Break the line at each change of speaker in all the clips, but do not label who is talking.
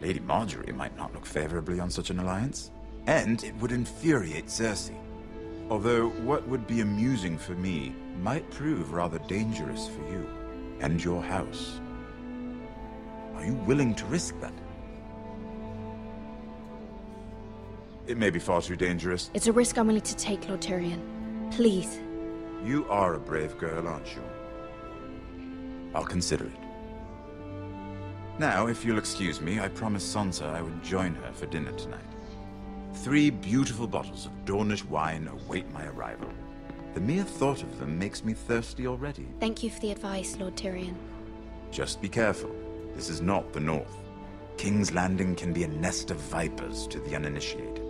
Lady Marjorie might not look favorably on such an alliance, and it would infuriate Cersei. Although what would be amusing for me might prove rather dangerous for you and your house. Are you willing to risk that? It may be far too dangerous.
It's a risk I'm willing to take, Lord Tyrion. Please.
You are a brave girl, aren't you? I'll consider it. Now, if you'll excuse me, I promised Sansa I would join her for dinner tonight. 3 beautiful bottles of Dornish wine await my arrival. The mere thought of them makes me thirsty already.
Thank you for the advice, Lord Tyrion.
Just be careful. This is not the North. King's Landing can be a nest of vipers to the uninitiated.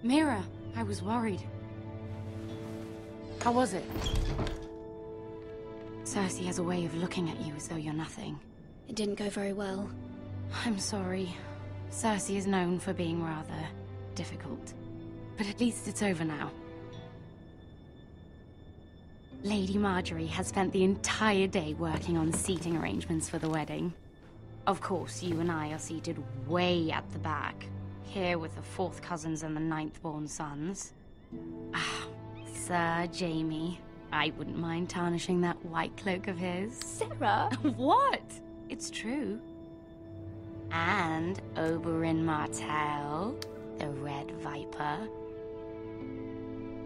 Mira, I was worried. How was it? Cersei has a way of looking at you as though you're nothing.
It didn't go very well.
I'm sorry. Cersei is known for being rather difficult. But at least it's over now. Lady Marjorie has spent the entire day working on seating arrangements for the wedding. Of course, you and I are seated way at the back. Here with the 4th cousins and the 9th-born sons. Ah, Sir Jaime. I wouldn't mind tarnishing that white cloak of his.
Sarah!
What? It's true. And Oberyn Martell, the Red Viper.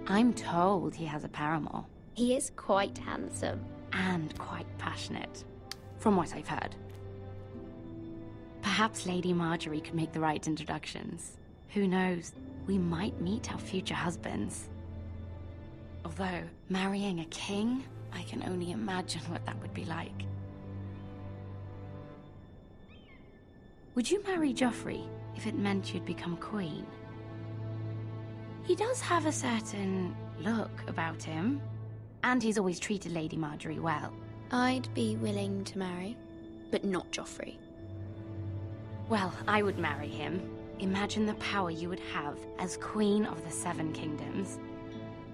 I'm told he has a paramour.
He is quite handsome.
And quite passionate, from what I've heard. Perhaps Lady Marjorie could make the right introductions. Who knows? We might meet our future husbands. Although, marrying a king, I can only imagine what that would be like. Would you marry Joffrey if it meant you'd become queen? He does have a certain look about him, and he's always treated Lady Marjorie well.
I'd be willing to marry, but not Joffrey.
Well, I would marry him. Imagine the power you would have as Queen of the 7 Kingdoms.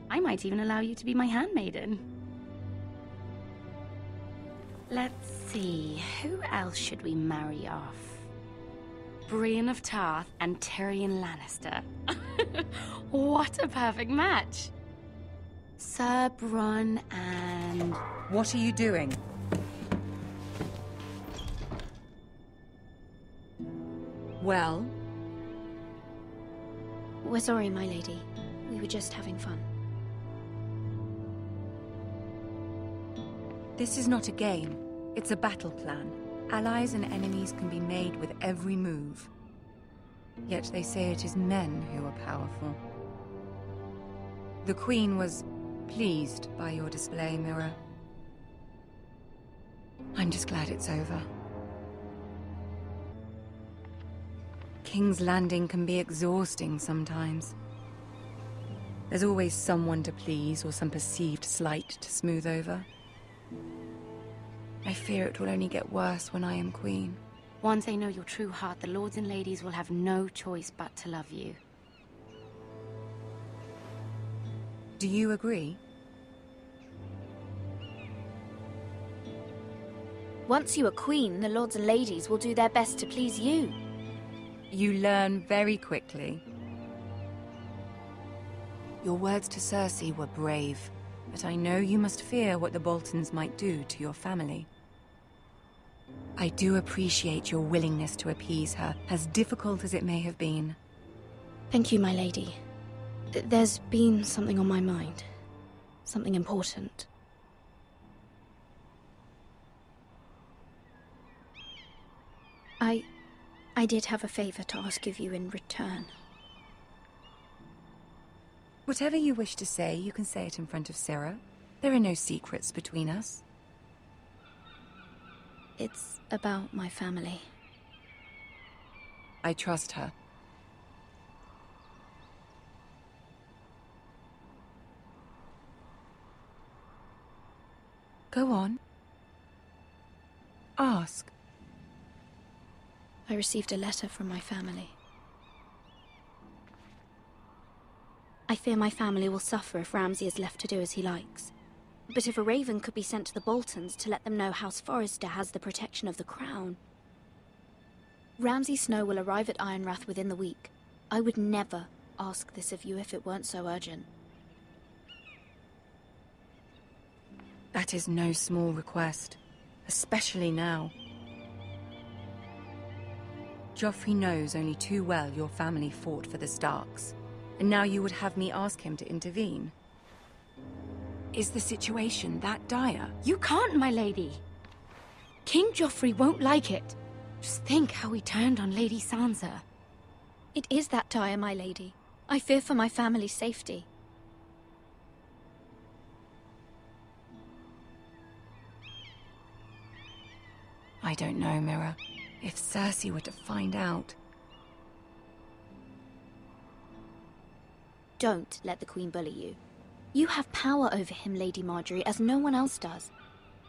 I might even allow you to be my handmaiden. Let's see, who else should we marry off? Brienne of Tarth and Tyrion Lannister. What a perfect match! Sir Bronn and...
What are you doing? Well?
We're sorry, my lady. We were just having fun.
This is not a game. It's a battle plan. Allies and enemies can be made with every move. Yet they say it is men who are powerful. The Queen was pleased by your display, Mira. I'm just glad it's over. King's Landing can be exhausting sometimes. There's always someone to please or some perceived slight to smooth over. I fear it will only get worse when I am queen.
Once they know your true heart, the lords and ladies will have no choice but to love you.
Do you agree?
Once you are queen, the lords and ladies will do their best to please you.
You learn very quickly. Your words to Cersei were brave, but I know you must fear what the Boltons might do to your family. I do appreciate your willingness to appease her, as difficult as it may have been.
Thank you, my lady. There's been something on my mind. Something important. I did have a favor to ask of you in return.
Whatever you wish to say, you can say it in front of Sarah. There are no secrets between us.
It's about my family.
I trust her. Go on. Ask.
I received a letter from my family. I fear my family will suffer if Ramsay is left to do as he likes. But if a raven could be sent to the Boltons to let them know House Forrester has the protection of the crown... Ramsay Snow will arrive at Ironrath within the week. I would never ask this of you if it weren't so urgent.
That is no small request, especially now. Joffrey knows only too well your family fought for the Starks, and now you would have me ask him to intervene. Is the situation that dire?
You can't, my lady. King Joffrey won't like it. Just think how he turned on Lady Sansa.
It is that dire, my lady. I fear for my family's safety.
I don't know, Mira. If Cersei were to find out...
Don't let the Queen bully you. You have power over him, Lady Margaery, as no one else does.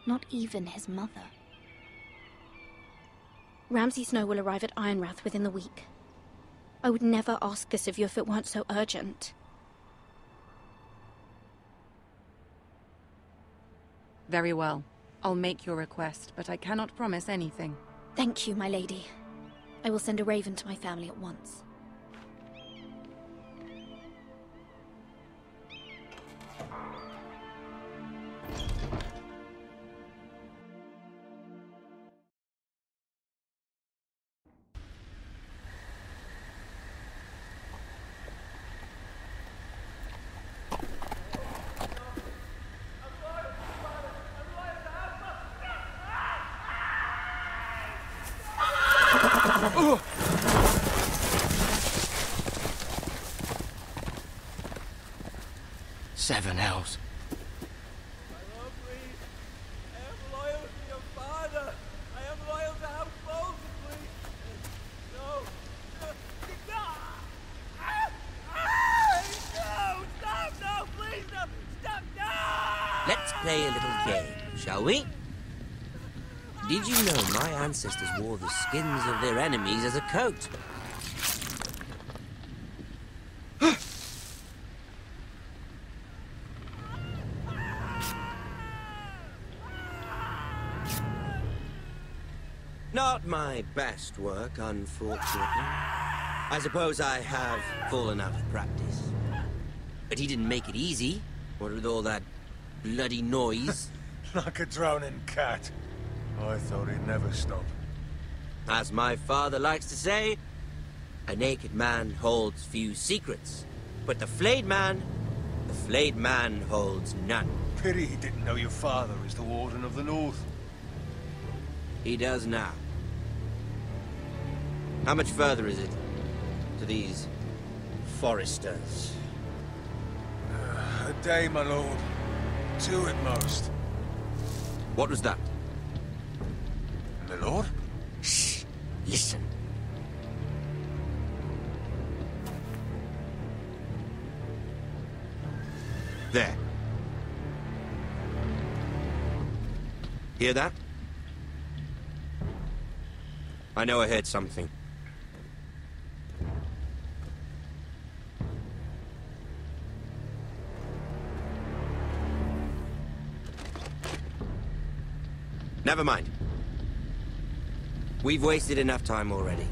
Not even his mother. Ramsay Snow will arrive at Ironrath within the week. I would never ask this of you if it weren't so urgent.
Very well. I'll make your request, but I cannot promise anything.
Thank you, my lady. I will send a raven to my family at once.
Seven hells.
My lord, please. I am loyal to your father. I am loyal to House Bolton, please. No. No. No! Stop! No! Please! No! Stop! No!
Let's play a little game, shall we? Did you know my ancestors wore the skins of their enemies as a coat? Not my best work, unfortunately. I suppose I have fallen out of practice. But he didn't make it easy, what with all that bloody noise.
Like a drowning cat. I thought he'd never stop.
As my father likes to say, a naked man holds few secrets. But the flayed man holds none.
Pity he didn't know your father is the Warden of the North.
He does now. How much further is it to these Forresters?
A day, my lord. Two at most.
What was that?
My lord?
Shh! Listen. There. Hear that? I know I heard something. Never mind. We've wasted enough time already.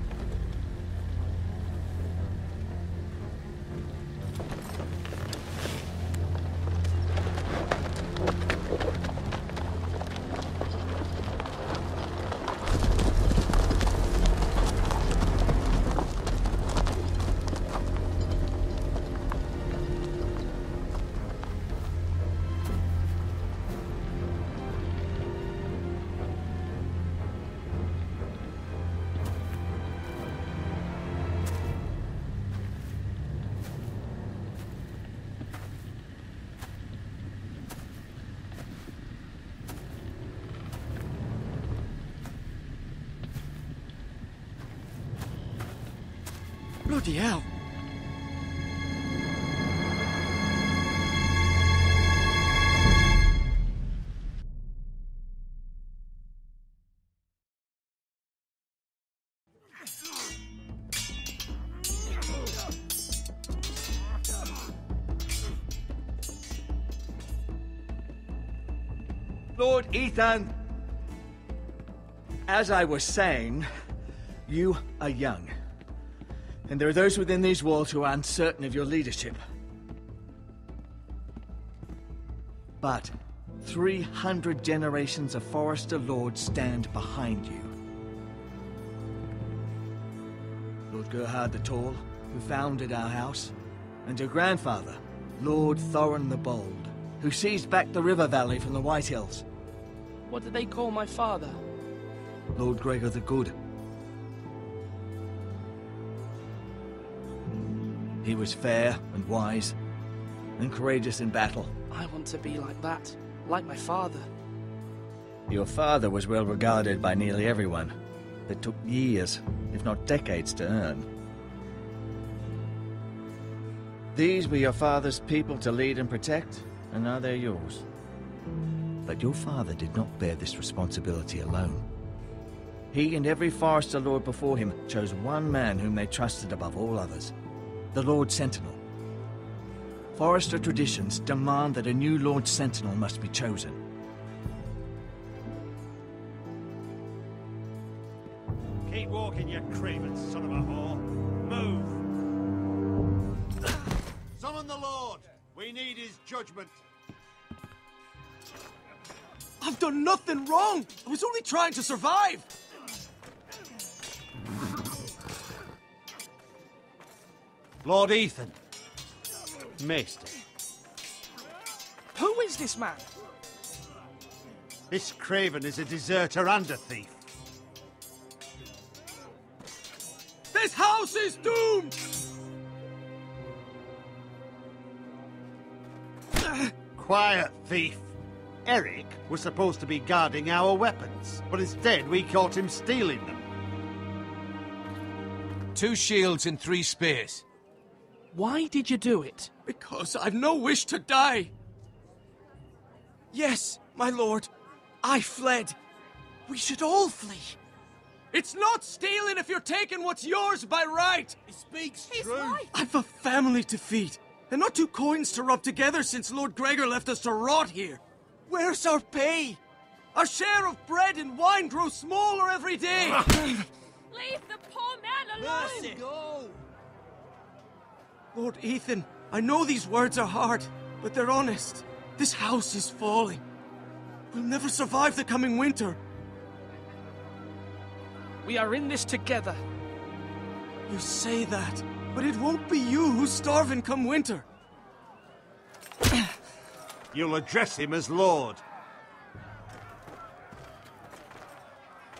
Bloody hell!
Lord Ethan! As I was saying, you are young. And there are those within these walls who are uncertain of your leadership. But 300 generations of Forrester Lords stand behind you. Lord Gerhard the Tall, who founded our house, and your grandfather, Lord Thorin the Bold, who seized back the river valley from the White Hills.
What did they call my father?
Lord Gregor the Good. He was fair and wise, and courageous in battle.
I want to be like that, like my father.
Your father was well regarded by nearly everyone. It took years, if not decades, to earn. These were your father's people to lead and protect, and now they're yours. But your father did not bear this responsibility alone. He and every Forrester Lord before him chose one man whom they trusted above all others, the Lord Sentinel. Forrester traditions demand that a new Lord Sentinel must be chosen.
Keep walking, you craven son of a whore. Move! Summon the Lord! We need his judgment.
I've done nothing wrong! I was only trying to survive!
Lord Ethan. Maester.
Who is this man?
This craven is a deserter and a thief.
This house is doomed!
Quiet, thief. Eric was supposed to be guarding our weapons, but instead we caught him stealing them.
2 shields and 3 spears.
Why did you do it?
Because I've no wish to die. Yes, my lord. I fled. We should all flee. It's not stealing if you're taking what's yours by right.
He speaks
He's
true.
right.
I've a family to feed, and not 2 coins to rub together since Lord Gregor left us to rot here. Where's our pay? Our share of bread and wine grows smaller every day.
Leave the poor man alone!
Mercy. Go.
Lord Ethan, I know these words are hard, but they're honest. This house is falling. We'll never survive the coming winter.
We are in this together.
You say that, but it won't be you who's starving come winter.
You'll address him as Lord.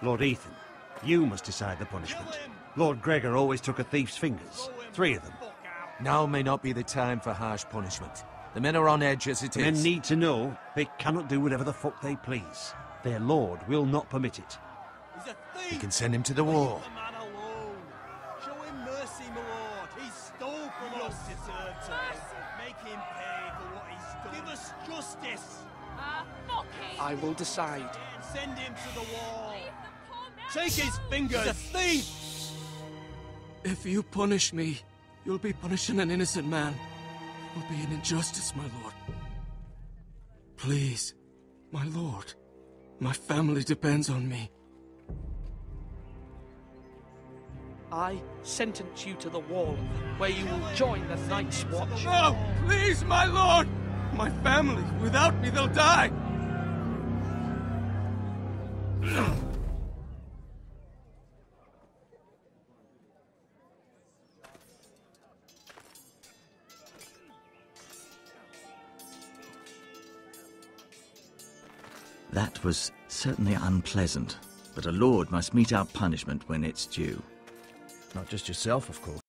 Lord Ethan, you must decide the punishment. Lord Gregor always took a thief's fingers. 3 of them.
Now may not be the time for harsh punishment. The men are on edge as it
The
is.
men need to know they cannot do whatever the fuck they please. Their lord will not permit it.
He's a thief!
You can send him to the wall.
Leave the man alone. Show him mercy, my lord. He stole from us. Make him pay for what he's done. Give us justice.
Not him.
I will decide.
Send him to the wall.
Leave the poor man
Take his
alone.
fingers. He's a thief.
If you punish me, you'll be punishing an innocent man. It will be an injustice, my lord. Please, my lord. My family depends on me.
I sentence you to the wall, where you will join the Night's Watch.
No! Please, my lord! My family, without me, they'll die!
That was certainly unpleasant, but a lord must mete out punishment when it's due.
Not just yourself, of course.